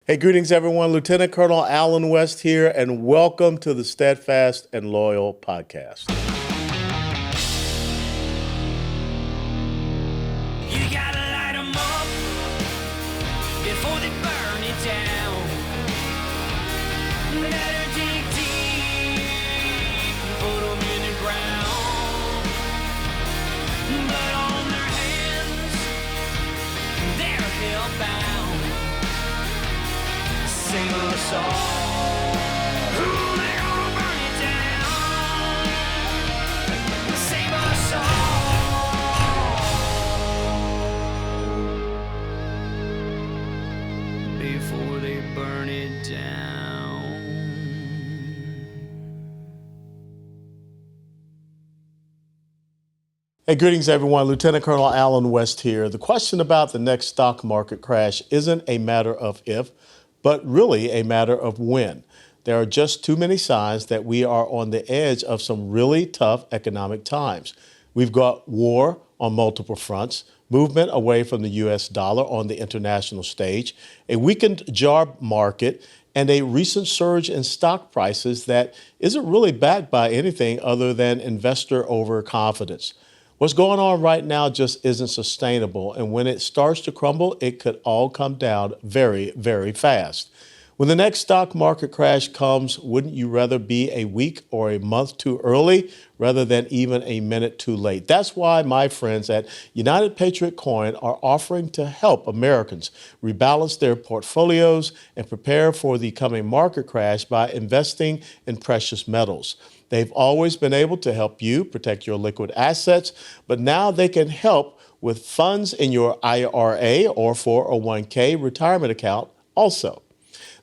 Hey, greetings, everyone. Lieutenant Colonel Alan West here, and welcome to the Steadfast and Loyal podcast. You gotta light 'em up before they burn it down. Better dig deep, put 'em in the ground. Blood on their hands, they're hellbound. Sing a song. Ooh, they're gonna burn it down. Sing a song before they burn it down. Hey, greetings, everyone. Lieutenant Colonel Alan West here. The question about the next stock market crash isn't a matter of if, but really a matter of when. There are just too many signs that we are on the edge of some really tough economic times. We've got war on multiple fronts, movement away from the U.S. dollar on the international stage, a weakened job market, and a recent surge in stock prices that isn't really backed by anything other than investor overconfidence. What's going on right now just isn't sustainable, and when it starts to crumble, it could all come down very, very fast. When the next stock market crash comes, wouldn't you rather be a week or a month too early rather than even a minute too late? That's why my friends at United Patriot Coin are offering to help Americans rebalance their portfolios and prepare for the coming market crash by investing in precious metals. They've always been able to help you protect your liquid assets, but now they can help with funds in your IRA or 401k retirement account also.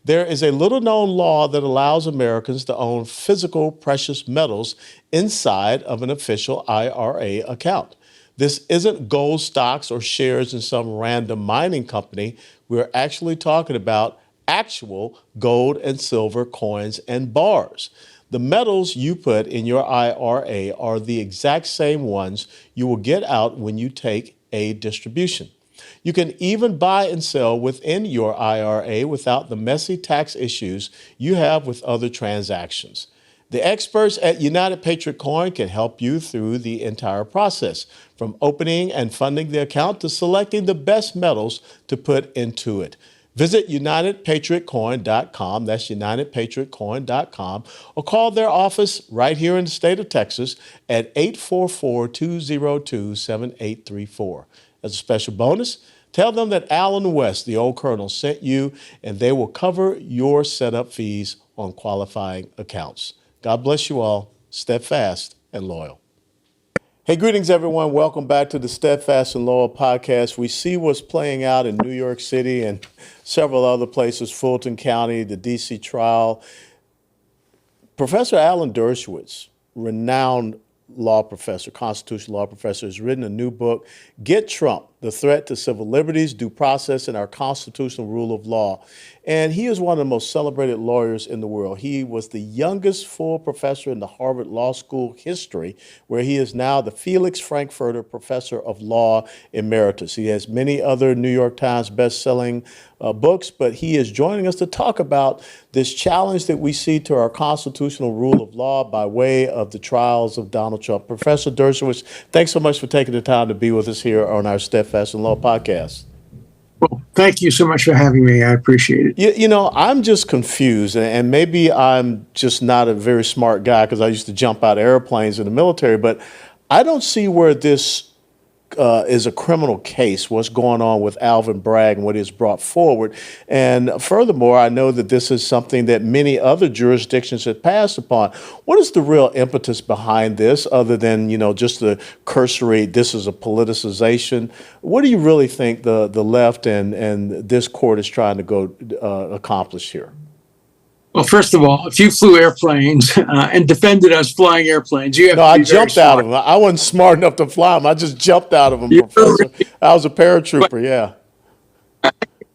There is a little-known law that allows Americans to own physical precious metals inside of an official IRA account. This isn't gold stocks or shares in some random mining company. We're actually talking about actual gold and silver coins and bars. The metals you put in your IRA are the exact same ones you will get out when you take a distribution. You can even buy and sell within your IRA without the messy tax issues you have with other transactions. The experts at United Patriot Coin can help you through the entire process, from opening and funding the account to selecting the best metals to put into it. Visit UnitedPatriotCoin.com, that's UnitedPatriotCoin.com, or call their office right here in the state of Texas at 844-202-7834. As a special bonus, tell them that Alan West, the old colonel, sent you, and they will cover your setup fees on qualifying accounts. God bless you all. Steadfast and loyal. Hey, greetings, everyone. Welcome back to the Steadfast and Loyal podcast. We see what's playing out in New York City and several other places, Fulton County, the D.C. trial. Professor Alan Dershowitz, renowned law professor, constitutional law professor, has written a new book, Get Trump, The Threat to Civil Liberties, Due Process, and Our Constitutional Rule of Law. And he is one of the most celebrated lawyers in the world. He was the youngest full professor in the Harvard Law School history, where he is now the Felix Frankfurter Professor of Law Emeritus. He has many other New York Times best-selling books, but he is joining us to talk about this challenge that we see to our constitutional rule of law by way of the trials of Donald Trump. Professor Dershowitz, thanks so much for taking the time to be with us here on our Steadfast and Law podcast. Well, thank you so much for having me. I appreciate it. You know, I'm just confused, and maybe I'm just not a very smart guy because I used to jump out of airplanes in the military, but I don't see where this is a criminal case, what's going on with Alvin Bragg and what is brought forward. And furthermore, I know that this is something that many other jurisdictions have passed upon. What is the real impetus behind this other than, just the cursory, this is a politicization? What do you really think the left and this court is trying to go accomplish here? Well, first of all, if you flew airplanes and defended us flying airplanes, you have No, to I be very jumped out of smart. them. I wasn't smart enough to fly them. I just jumped out of them, You Professor. I was a paratrooper, yeah.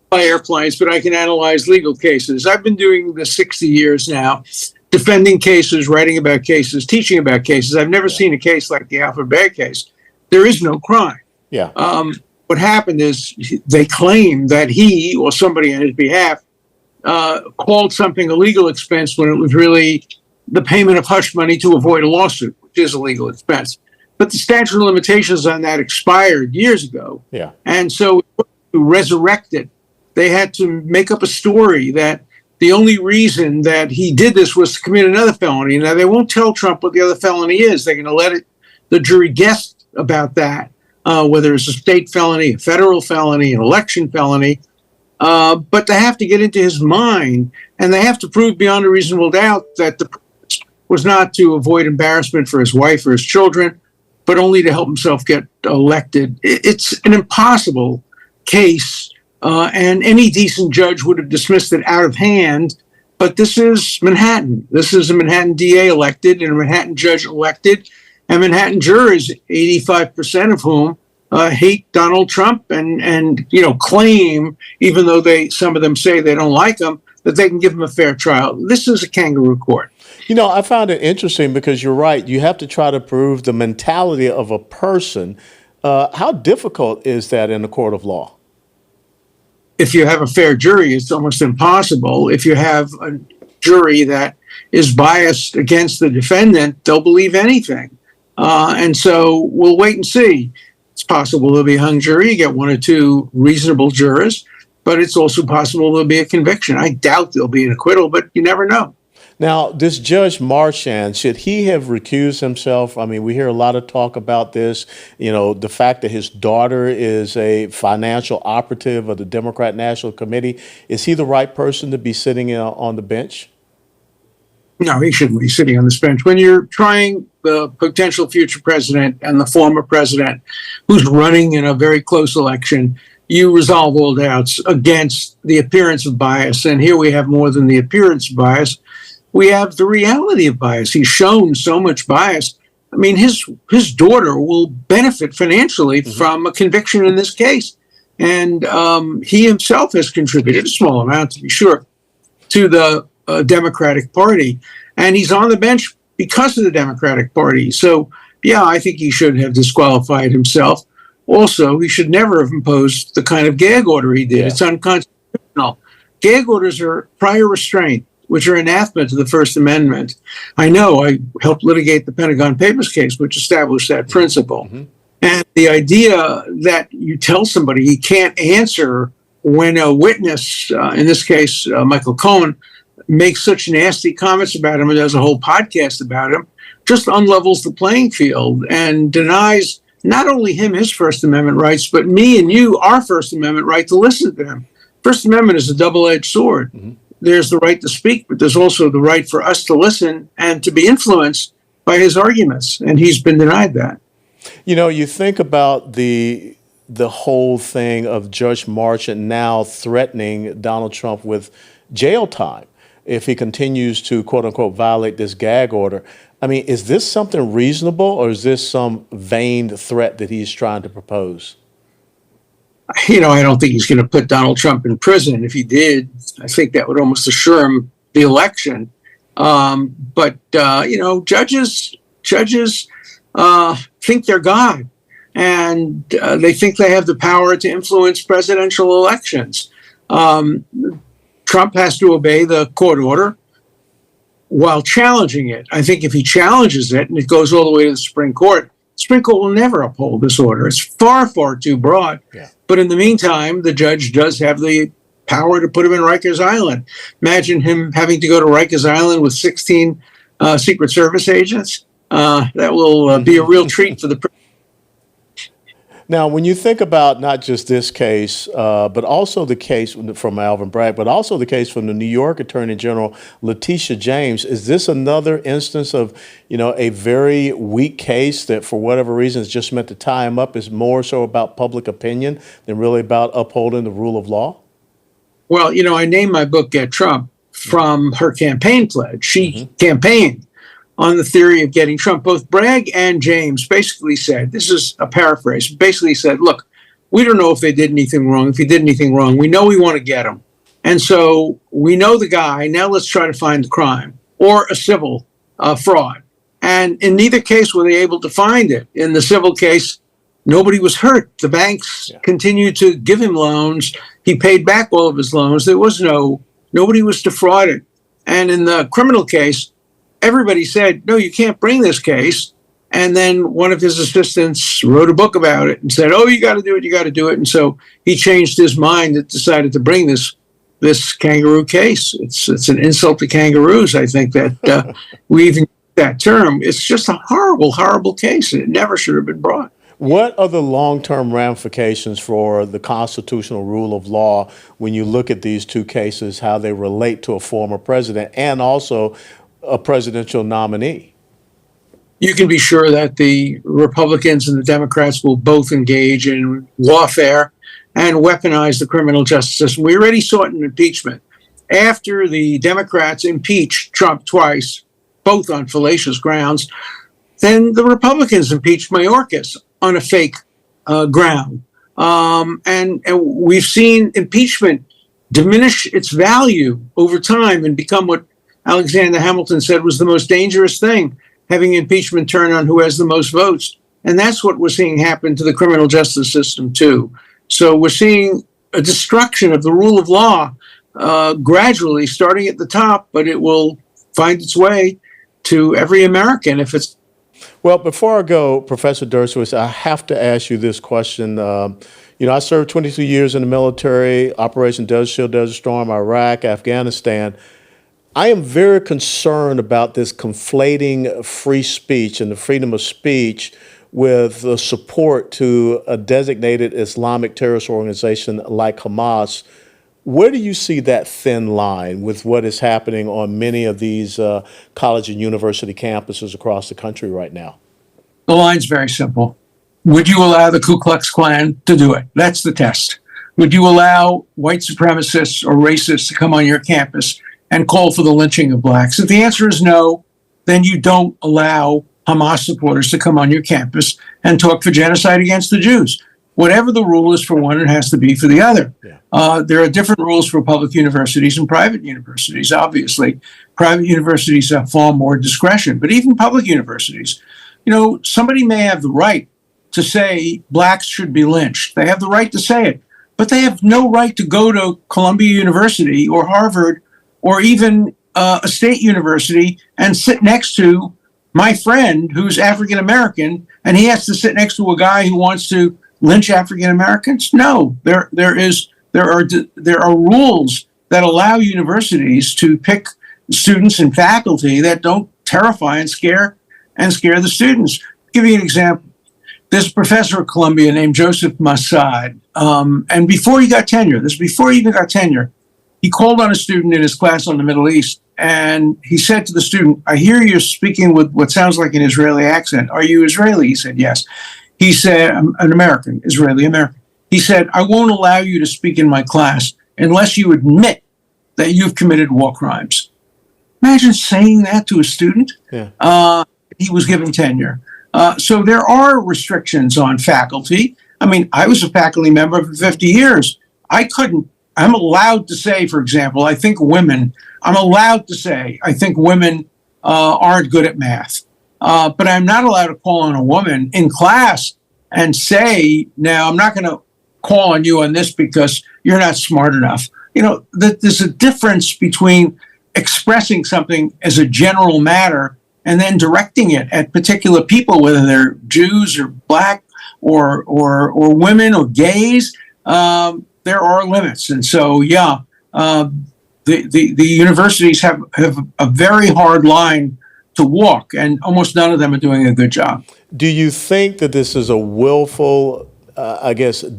fly airplanes, but I can analyze legal cases. I've been doing this 60 years now, defending cases, writing about cases, teaching about cases. I've never seen a case like the Alvin Bragg case. There is no crime. Yeah. What happened is they claim that he or somebody on his behalf called something a legal expense when it was really the payment of hush money to avoid a lawsuit, which is a legal expense. But the statute of limitations on that expired years ago. Yeah. And so to resurrect it, they had to make up a story that the only reason that he did this was to commit another felony. Now, they won't tell Trump what the other felony is. They're going to let the jury guess about that, whether it's a state felony, a federal felony, an election felony. But they have to get into his mind, and they have to prove beyond a reasonable doubt that the purpose was not to avoid embarrassment for his wife or his children, but only to help himself get elected. It's an impossible case, and any decent judge would have dismissed it out of hand. But this is Manhattan. This is a Manhattan DA elected and a Manhattan judge elected, and Manhattan jurors, 85% of whom hate Donald Trump and claim, even though some of them say they don't like him, that they can give him a fair trial. This is a kangaroo court. I found it interesting because you're right. You have to try to prove the mentality of a person. How difficult is that in a court of law? If you have a fair jury, it's almost impossible. If you have a jury that is biased against the defendant, they'll believe anything. And so we'll wait and see. It's possible there'll be a hung jury, you get one or two reasonable jurors, but it's also possible there'll be a conviction. I doubt there'll be an acquittal, but you never know. Now, this Judge Marchand, should he have recused himself? I mean, we hear a lot of talk about this. The fact that his daughter is a financial operative of the Democrat National Committee. Is he the right person to be sitting on the bench? No, he shouldn't be sitting on this bench. When you're trying the potential future president and the former president who's running in a very close election, you resolve all doubts against the appearance of bias. And here we have more than the appearance of bias. We have the reality of bias. He's shown so much bias. I mean, his daughter will benefit financially from a conviction in this case. And he himself has contributed, a small amount to be sure, to the Democratic Party. And he's on the bench because of the Democratic Party. So, yeah, I think he should have disqualified himself. Also, he should never have imposed the kind of gag order he did. Yeah. It's unconstitutional. Gag orders are prior restraint, which are anathema to the First Amendment. I know I helped litigate the Pentagon Papers case, which established that principle. And the idea that you tell somebody he can't answer when a witness, in this case, Michael Cohen, makes such nasty comments about him and does a whole podcast about him, just unlevels the playing field and denies not only him his First Amendment rights, but me and you our First Amendment right to listen to him. First Amendment is a double-edged sword. There's the right to speak, but there's also the right for us to listen and to be influenced by his arguments, and he's been denied that. You think about the whole thing of Judge Marchand now threatening Donald Trump with jail time if he continues to, quote unquote, violate this gag order. I mean, is this something reasonable, or is this some vain threat that he's trying to propose? I don't think he's going to put Donald Trump in prison. If he did, I think that would almost assure him the election. But judges think they're God, and they think they have the power to influence presidential elections. Trump has to obey the court order while challenging it. I think if he challenges it and it goes all the way to the Supreme Court will never uphold this order. It's far, far too broad. Yeah. But in the meantime, the judge does have the power to put him in Rikers Island. Imagine him having to go to Rikers Island with 16 Secret Service agents. That will be a real treat for the president. Now, when you think about not just this case, but also the case from Alvin Bragg, but also the case from the New York Attorney General, Letitia James, is this another instance of, a very weak case that for whatever reason is just meant to tie him up, is more so about public opinion than really about upholding the rule of law? Well, I named my book Get Trump from her campaign pledge. She campaigned on the theory of getting Trump. Both Bragg and James basically said, this is a paraphrase, basically said, look, we don't know if they did anything wrong. If he did anything wrong, we know we want to get him. And so we know the guy. Now let's try to find the crime or a civil fraud. And in neither case were they able to find it. In the civil case, nobody was hurt. The banks continued to give him loans. He paid back all of his loans. There was no Nobody was defrauded. And in the criminal case, everybody said, no, you can't bring this case. And then one of his assistants wrote a book about it and said, oh, you got to do it, you got to do it. And so he changed his mind and decided to bring this kangaroo case. It's an insult to kangaroos, I think, that we even use that term. It's just a horrible, horrible case, and it never should have been brought. What are the long-term ramifications for the constitutional rule of law when you look at these two cases, how they relate to a former president and also a presidential nominee? You can be sure that the Republicans and the Democrats will both engage in lawfare and weaponize the criminal justice system. We already saw it in impeachment. After the Democrats impeached Trump twice, both on fallacious grounds, then the Republicans impeached Mayorkas on a fake ground. And we've seen impeachment diminish its value over time and become what Alexander Hamilton said was the most dangerous thing, having impeachment turn on who has the most votes. And that's what we're seeing happen to the criminal justice system, too. So we're seeing a destruction of the rule of law gradually, starting at the top, but it will find its way to every American if it's. Well, before I go, Professor Dershowitz, I have to ask you this question. I served 22 years in the military, Operation Desert Shield, Desert Storm, Iraq, Afghanistan. I am very concerned about this conflating free speech and the freedom of speech with the support to a designated Islamic terrorist organization like Hamas. Where do you see that thin line with what is happening on many of these college and university campuses across the country right now? The line's very simple. Would you allow the Ku Klux Klan to do it? That's the test. Would you allow white supremacists or racists to come on your campus and call for the lynching of blacks? If the answer is no, then you don't allow Hamas supporters to come on your campus and talk for genocide against the Jews. Whatever the rule is for one, it has to be for the other. Yeah. There are different rules for public universities and private universities, obviously. Private universities have far more discretion, but even public universities, somebody may have the right to say blacks should be lynched. They have the right to say it, but they have no right to go to Columbia University or Harvard or even a state university and sit next to my friend who's African American, and he has to sit next to a guy who wants to lynch African Americans. No, there are rules that allow universities to pick students and faculty that don't terrify and scare the students. I'll give you an example. There's a professor at Columbia named Joseph Massad, and before he even got tenure, he called on a student in his class on the Middle East, and he said to the student, I hear you're speaking with what sounds like an Israeli accent. Are you Israeli? He said, yes. He said, I'm an American, Israeli American. He said, I won't allow you to speak in my class unless you admit that you've committed war crimes. Imagine saying that to a student. Yeah. He was given tenure. So there are restrictions on faculty. I mean, I was a faculty member for 50 years. I'm allowed to say, for example, I think women aren't good at math. But I'm not allowed to call on a woman in class and say, now I'm not going to call on you on this because you're not smart enough. There's a difference between expressing something as a general matter and then directing it at particular people, whether they're Jews or black or women or gays. There are limits. And so, the universities have a very hard line to walk, and almost none of them are doing a good job. Do you think that this is a willful,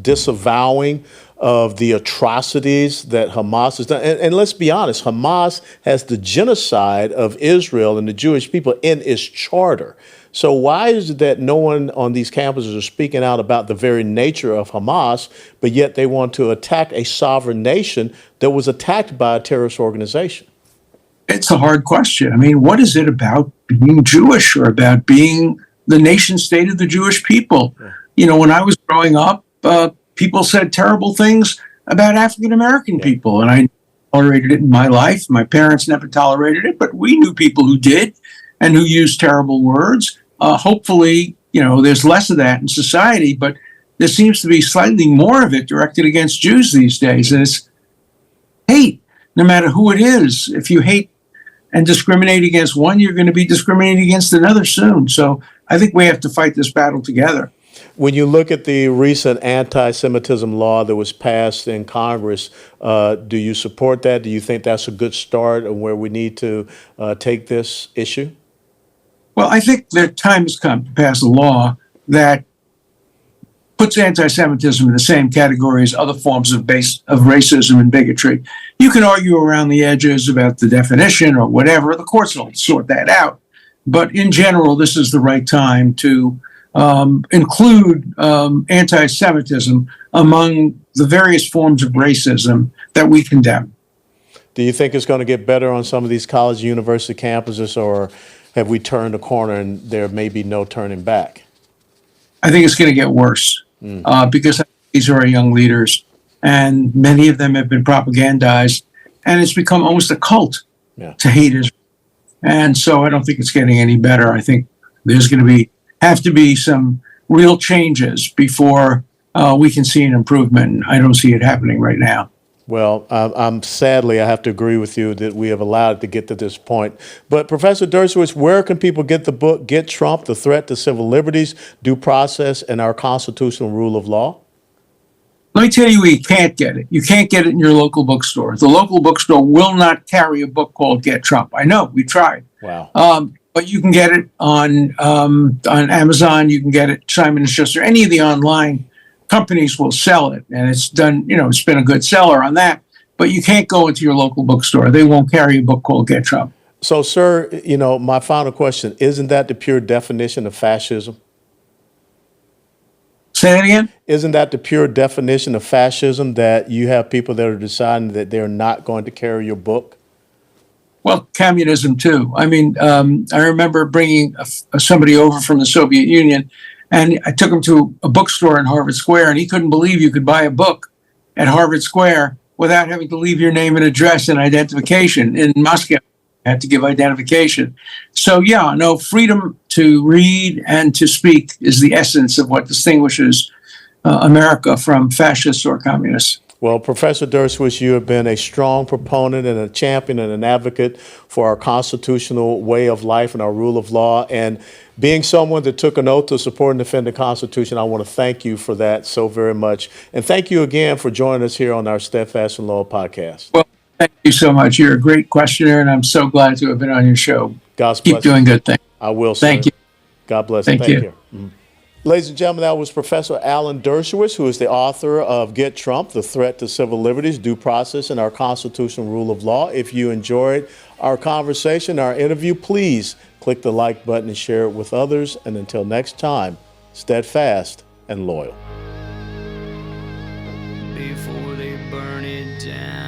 disavowing of the atrocities that Hamas has done? And let's be honest, Hamas has the genocide of Israel and the Jewish people in its charter. So why is it that no one on these campuses are speaking out about the very nature of Hamas, but yet they want to attack a sovereign nation that was attacked by a terrorist organization? It's a hard question. I mean, what is it about being Jewish or about being the nation state of the Jewish people? Yeah. When I was growing up, people said terrible things about African American people, and I tolerated it in my life. My parents never tolerated it, but we knew people who did and who used terrible words. Hopefully, there's less of that in society, but there seems to be slightly more of it directed against Jews these days. And it's hate. no matter who it is. If you hate and discriminate against one, you're going to be discriminating against another soon. So I think we have to fight this battle together. When you look at the recent anti-Semitism law that was passed in Congress, do you support that? Do you think that's a good start of where we need to take this issue? Well, I think the time has come to pass a law that puts anti-Semitism in the same category as other forms of racism and bigotry. You can argue around the edges about the definition or whatever. The courts will sort that out. But in general, this is the right time to include anti-Semitism among the various forms of racism that we condemn. Do you think it's going to get better on some of these college and university campuses, or have we turned a corner and there may be no turning back? I think it's going to get worse because these are our young leaders, and many of them have been propagandized, and it's become almost a cult to hate Israel. And so I don't think it's getting any better. I think there's going to have to be some real changes before we can see an improvement. I don't see it happening right now. Well, sadly, I have to agree with you that we have allowed it to get to this point. But Professor Dershowitz, where can people get the book, Get Trump, The Threat to Civil Liberties, Due Process, and Our Constitutional Rule of Law? Let me tell you where you can't get it. You can't get it in your local bookstore. The local bookstore will not carry a book called Get Trump. I know, we tried. Wow. But you can get it on Amazon. You can get it Simon & Schuster. Any of the online companies will sell it, and it's done. It's been a good seller on that. But you can't go into your local bookstore. They won't carry a book called Get Trump. So, sir, my final question, isn't that the pure definition of fascism? Say that again? Isn't that the pure definition of fascism, that you have people that are deciding that they're not going to carry your book? Well, communism too. I mean, I remember bringing somebody over from the Soviet Union, and I took him to a bookstore in Harvard Square, and he couldn't believe you could buy a book at Harvard Square without having to leave your name and address and identification. In Moscow, you had to give identification. So yeah, no, freedom to read and to speak is the essence of what distinguishes America from fascists or communists. Well, Professor Dershowitz, you have been a strong proponent and a champion and an advocate for our constitutional way of life and our rule of law. And being someone that took an oath to support and defend the Constitution, I want to thank you for that so very much. And thank you again for joining us here on our Steadfast and Loyal podcast. Well, thank you so much. You're a great questioner, and I'm so glad to have been on your show. God's Keep blessing. doing good things. I will, sir. Thank you. God bless. Thank you. Mhm. Ladies and gentlemen, that was Professor Alan Dershowitz, who is the author of Get Trump, The Threat to Civil Liberties, Due Process, and Our Constitutional Rule of Law. If you enjoyed our conversation, our interview, please click the like button and share it with others. And until next time, steadfast and loyal. Before they burn it down.